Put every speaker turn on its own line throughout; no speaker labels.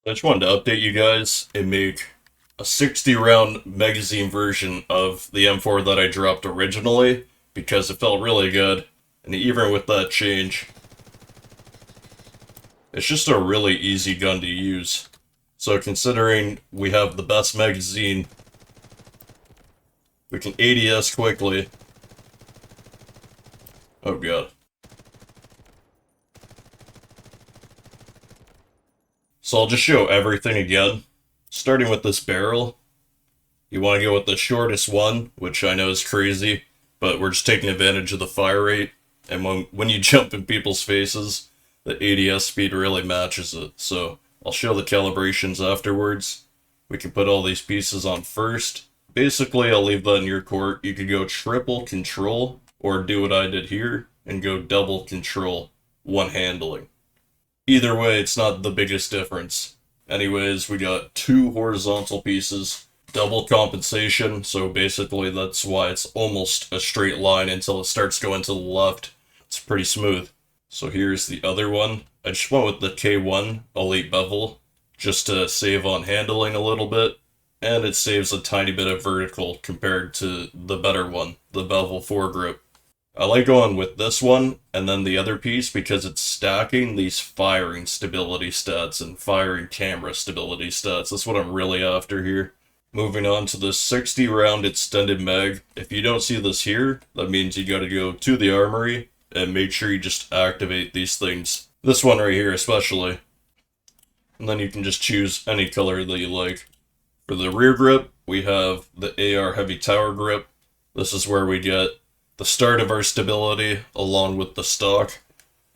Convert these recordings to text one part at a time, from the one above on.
I just wanted to update you guys and make a 60 round magazine version of the M4 that I dropped originally because it felt really good, and even with that change, it's just a really easy gun to use. So considering we have the best magazine, we can ADS quickly. Oh god. So I'll just show everything again. Starting with this barrel. You want to go with the shortest one, which I know is crazy, but we're just taking advantage of the fire rate. And when you jump in people's faces, the ADS speed really matches it. So I'll show the calibrations afterwards. We can put all these pieces on first. Basically, I'll leave that in your court. You could go triple control, or do what I did here, and go double control, one handling. Either way, it's not the biggest difference. Anyways, we got two horizontal pieces, double compensation, so basically that's why it's almost a straight line until it starts going to the left. It's pretty smooth. So here's the other one. I just went with the K1 Elite Bevel, just to save on handling a little bit, and it saves a tiny bit of vertical compared to the better one, the Bevel foregrip. I like going with this one and then the other piece because it's stacking these firing stability stats and firing camera stability stats. That's what I'm really after here. Moving on to the 60 round extended mag. If you don't see this here, that means you gotta go to the armory and make sure you just activate these things. This one right here especially. And then you can just choose any color that you like. For the rear grip, we have the AR Heavy Tower Grip. This is where we get the start of our stability along with the stock,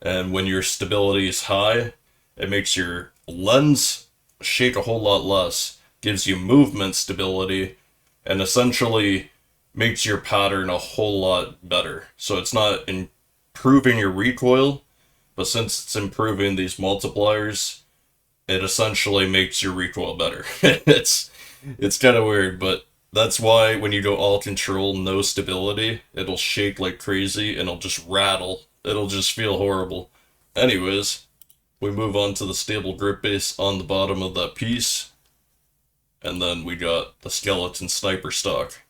and when your stability is high, it makes your lens shake a whole lot less, gives you movement stability, and essentially makes your pattern a whole lot better. So it's not improving your recoil, but since it's improving these multipliers, it essentially makes your recoil better. It's kind of weird, but that's why when you go all control, no stability, it'll shake like crazy and it'll just rattle. It'll just feel horrible. Anyways, we move on to the stable grip base on the bottom of that piece. And then we got the skeleton sniper stock.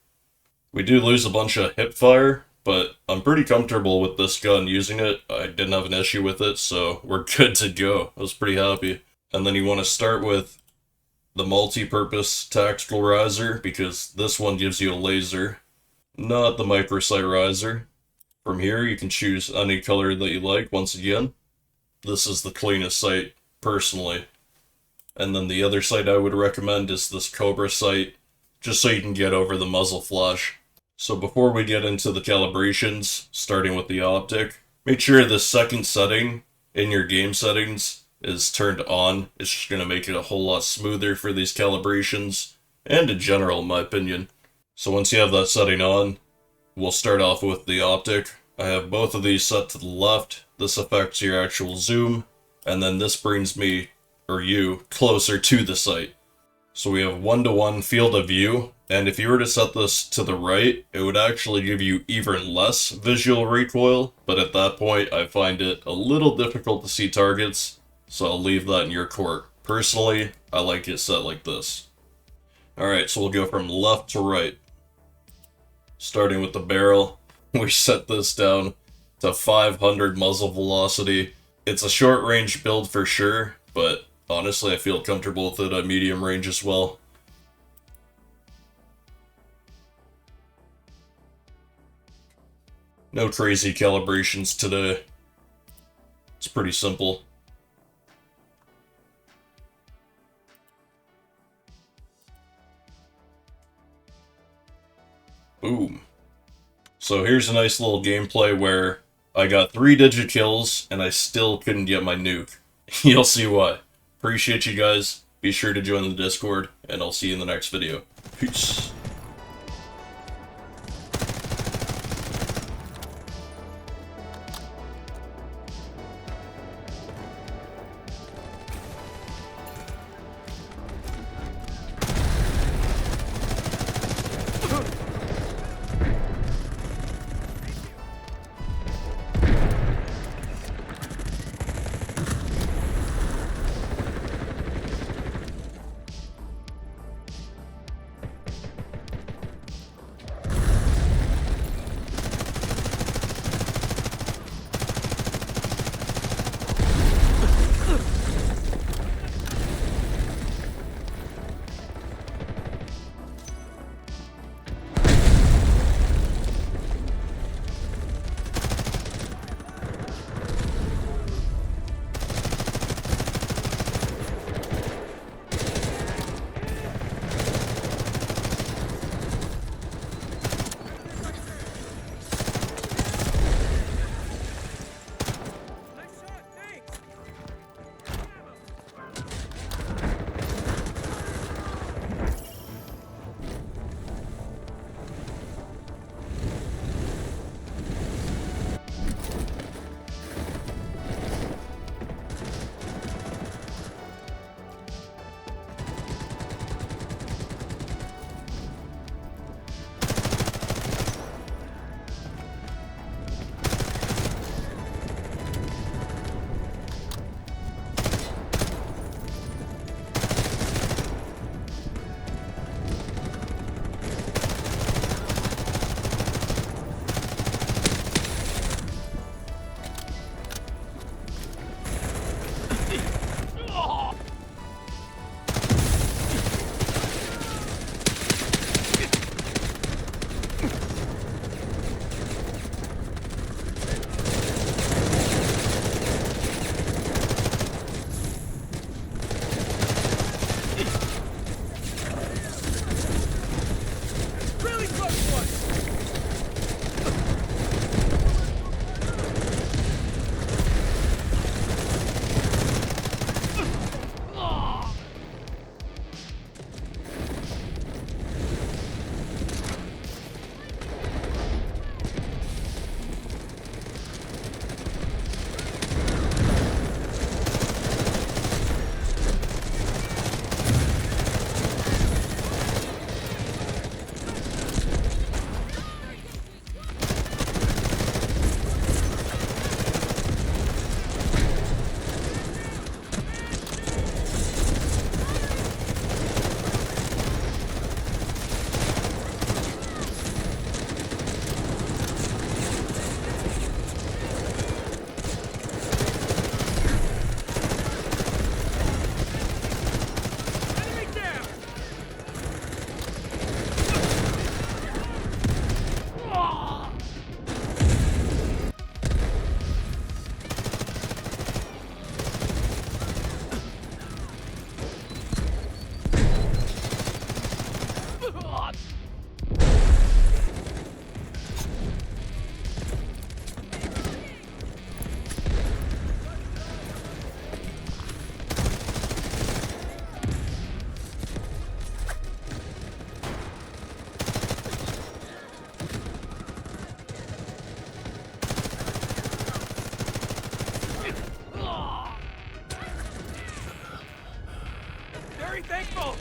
We do lose a bunch of hip fire, but I'm pretty comfortable with this gun using it. I didn't have an issue with it, so we're good to go. I was pretty happy. And then you want to start with the multi-purpose tactical riser, because this one gives you a laser, not the microsight riser. From here you can choose any color that you like. Once again, this is the cleanest sight personally. And then the other sight I would recommend is this Cobra sight, just so you can get over the muzzle flash. So before we get into the calibrations, starting with the optic, make sure the second setting in your game settings is turned on. It's just going to make it a whole lot smoother for these calibrations, and in general, in my opinion. So once you have that setting on, we'll start off with the optic. I have both of these set to the left. This affects your actual zoom, and then this brings me, or you, closer to the sight. So we have 1-to-1 field of view, and if you were to set this to the right, it would actually give you even less visual recoil, but at that point I find it a little difficult to see targets, so I'll leave that in your court. Personally, I like it set like this. Alright, so we'll go from left to right. Starting with the barrel, we set this down to 500 muzzle velocity. It's a short range build for sure, but honestly I feel comfortable with it at medium range as well. No crazy calibrations today. It's pretty simple. Boom. So here's a nice little gameplay where I got 3-digit kills and I still couldn't get my nuke. You'll see why. Appreciate you guys. Be sure to join the Discord, and I'll see you in the next video. Peace.
Very thankful!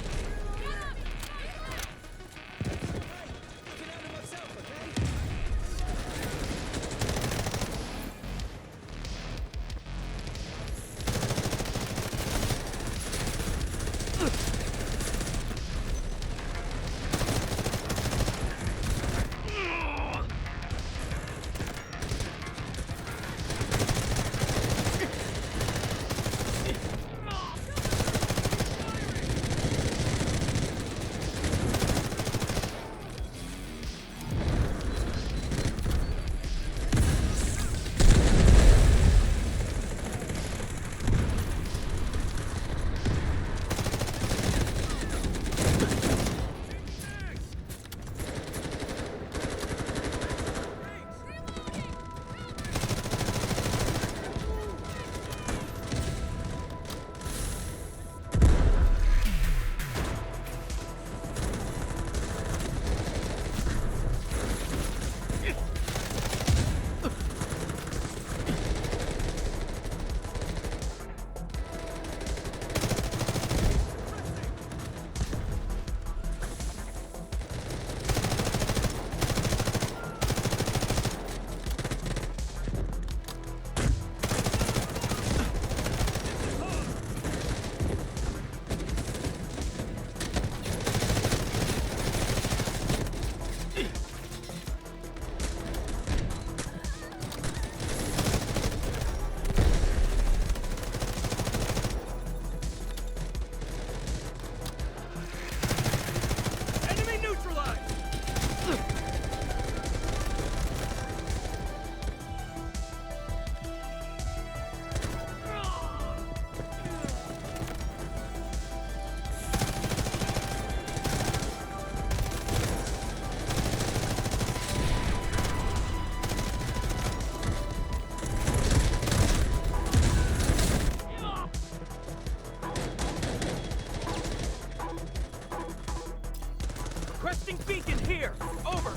Requesting beacon here. Over.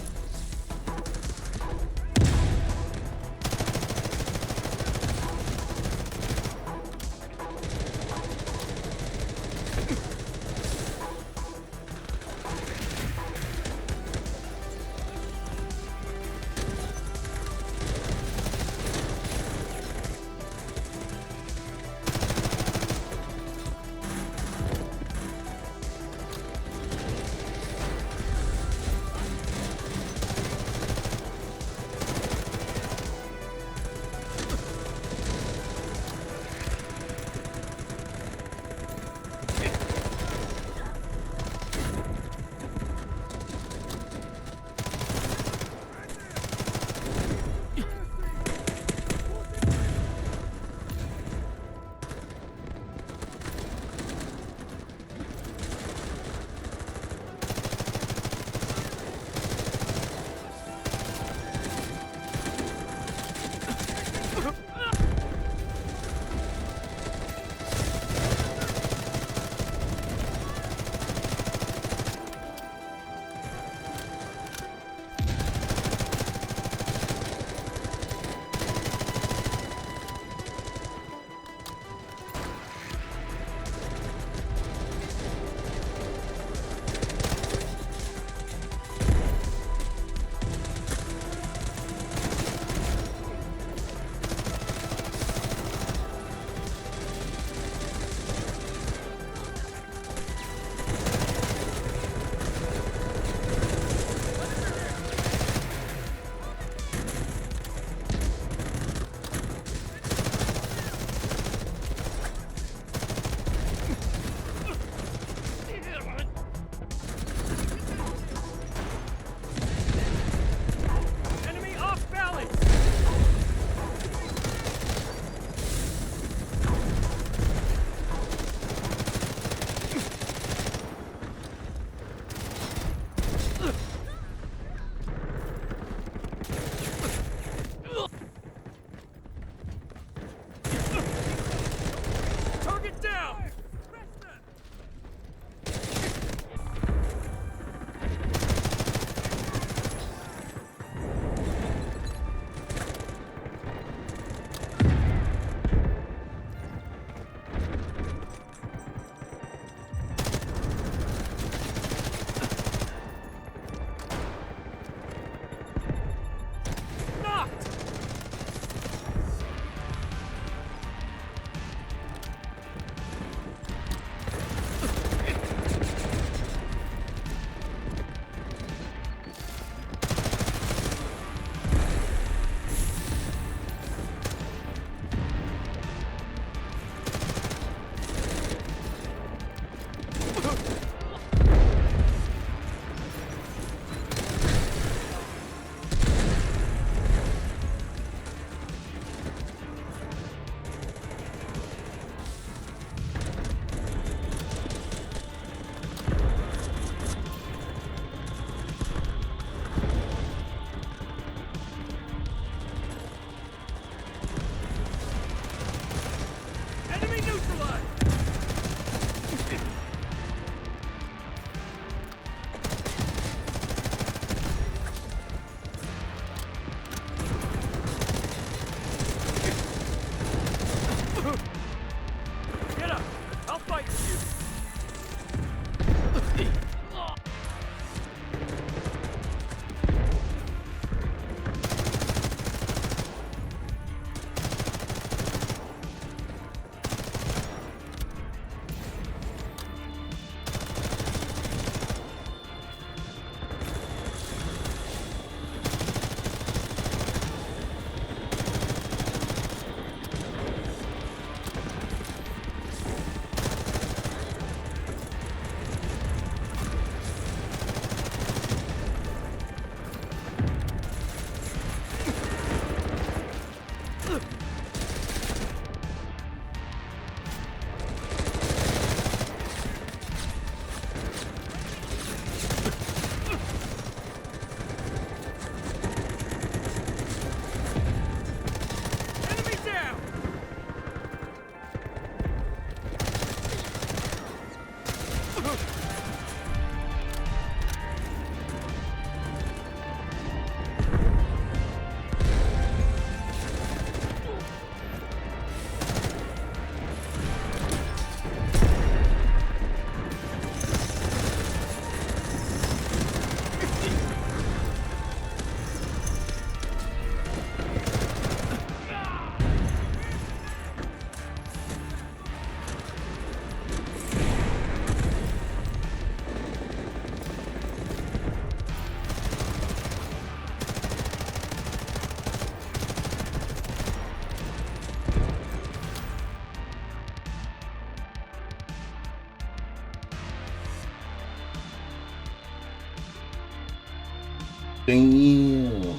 Damn.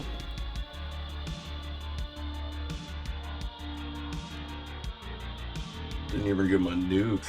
Didn't even get my nuke.